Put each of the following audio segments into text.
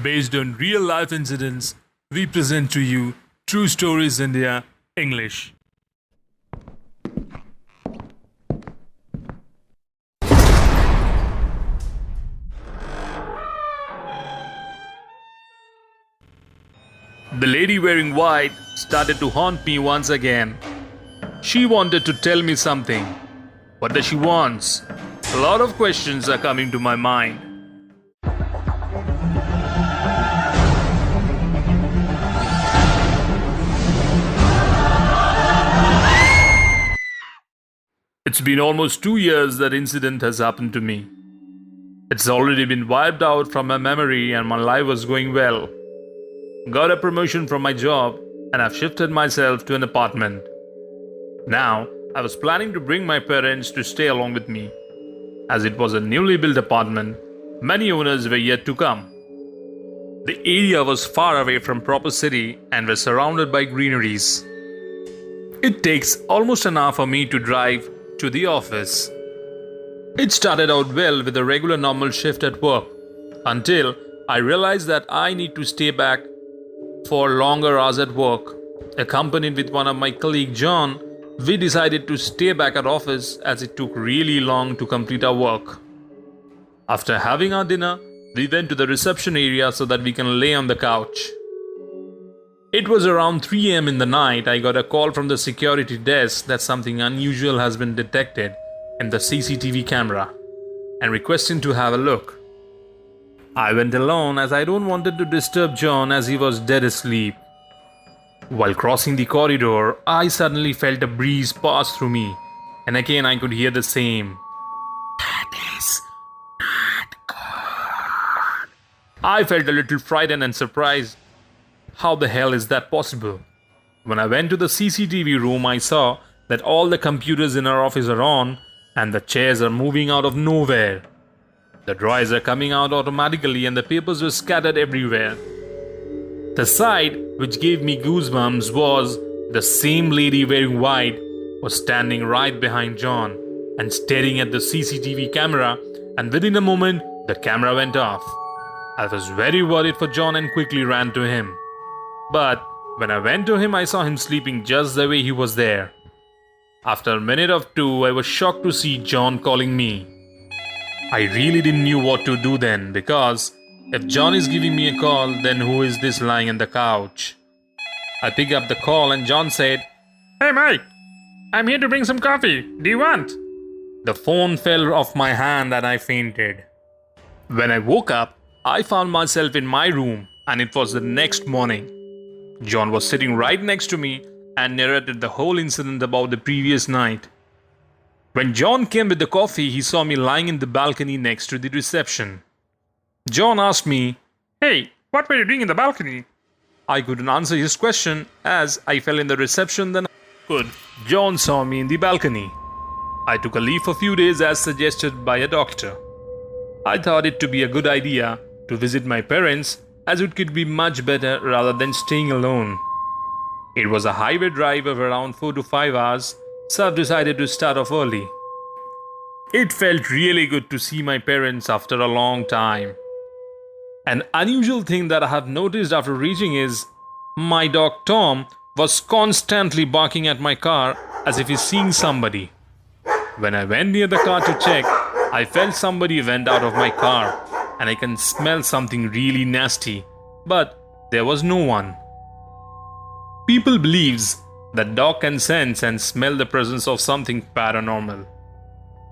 Based on real life incidents, we present to you True Stories India English. The lady wearing white started to haunt me once again. She wanted to tell me something. What does she want? A lot of questions are coming to my mind. It's been almost 2 years that incident has happened to me. It's already been wiped out from my memory and my life was going well. Got a promotion from my job and I've shifted myself to an apartment. Now, I was planning to bring my parents to stay along with me. As it was a newly built apartment, many owners were yet to come. The area was far away from proper city and was surrounded by greeneries. It takes almost an hour for me to drive to the office. It started out well with a regular normal shift at work until I realized that I need to stay back for longer hours at work. Accompanied with one of my colleague John, we decided to stay back at office as it took really long to complete our work. After having our dinner, we went to the reception area so that we can lay on the couch. It was around 3 am in the night. I got a call from the security desk that something unusual has been detected in the CCTV camera and requesting to have a look. I went alone as I don't wanted to disturb John as he was dead asleep. While crossing the corridor, I suddenly felt a breeze pass through me, and again I could hear the same. That is not good. I felt a little frightened and surprised. How the hell is that possible? When I went to the CCTV room, I saw that all the computers in our office are on and the chairs are moving out of nowhere. The drawers are coming out automatically and the papers were scattered everywhere. The sight which gave me goosebumps was the same lady wearing white was standing right behind John and staring at the CCTV camera, and within a moment the camera went off. I was very worried for John and quickly ran to him. But when I went to him, I saw him sleeping just the way he was there. After a minute or two, I was shocked to see John calling me. I really didn't know what to do then, because if John is giving me a call, then who is this lying on the couch? I picked up the call and John said, "Hey Mike, I'm here to bring some coffee. Do you want?" The phone fell off my hand and I fainted. When I woke up, I found myself in my room and it was the next morning. John was sitting right next to me and narrated the whole incident about the previous night. When John came with the coffee, he saw me lying in the balcony next to the reception. John asked me, "Hey, what were you doing in the balcony?" I couldn't answer his question as I fell in the reception then I could. John saw me in the balcony. I took a leave for a few days as suggested by a doctor. I thought it to be a good idea to visit my parents as it could be much better rather than staying alone. It was a highway drive of around 4 to 5 hours, so I've decided to start off early. It felt really good to see my parents after a long time. An unusual thing that I have noticed after reaching is my dog Tom was constantly barking at my car as if he's seeing somebody. When I went near the car to check, I felt somebody went out of my car and I can smell something really nasty, but there was no one. People believes that dog can sense and smell the presence of something paranormal.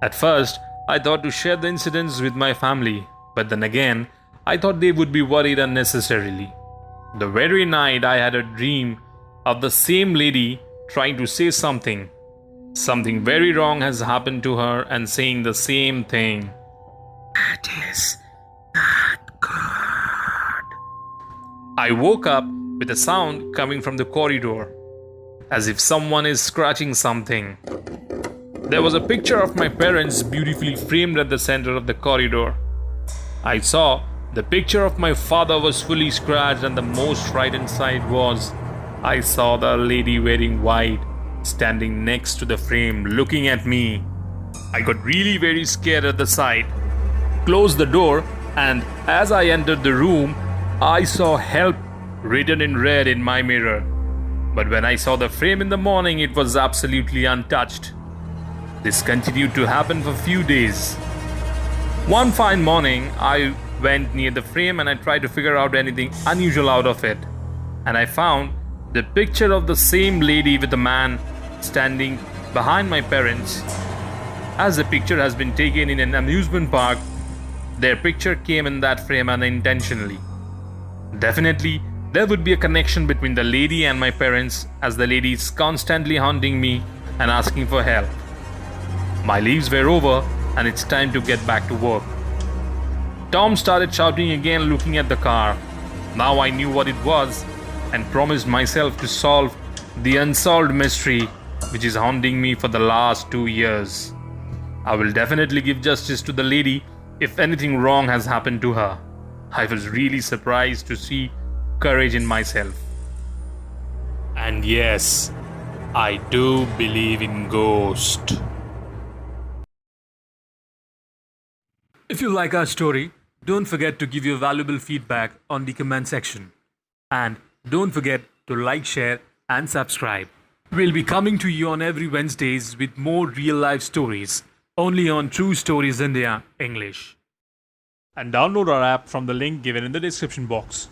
At first, I thought to share the incidents with my family, but then again, I thought they would be worried unnecessarily. The very night I had a dream of the same lady trying to say something. Something very wrong has happened to her and saying the same thing. That is not good. I woke up with a sound coming from the corridor, as if someone is scratching something. There was a picture of my parents beautifully framed at the center of the corridor. I saw the picture of my father was fully scratched, and the most frightened sight was I saw the lady wearing white standing next to the frame looking at me. I got really very scared at the sight, closed the door, and as I entered the room, I saw help written in red in my mirror. But when I saw the frame in the morning, it was absolutely untouched. This continued to happen for a few days. One fine morning, I went near the frame and I tried to figure out anything unusual out of it. And I found the picture of the same lady with a man standing behind my parents. As the picture has been taken in an amusement park, their picture came in that frame unintentionally. Definitely, there would be a connection between the lady and my parents, as the lady is constantly haunting me and asking for help. My leaves were over and it's time to get back to work. Tom started shouting again, looking at the car. Now I knew what it was and promised myself to solve the unsolved mystery which is haunting me for the last 2 years. I will definitely give justice to the lady if anything wrong has happened to her. I was really surprised to see courage in myself. And yes, I do believe in ghosts. If you like our story, don't forget to give your valuable feedback on the comment section. And don't forget to like, share, and subscribe. We'll be coming to you on every Wednesdays with more real-life stories, only on True Stories India English. And download our app from the link given in the description box.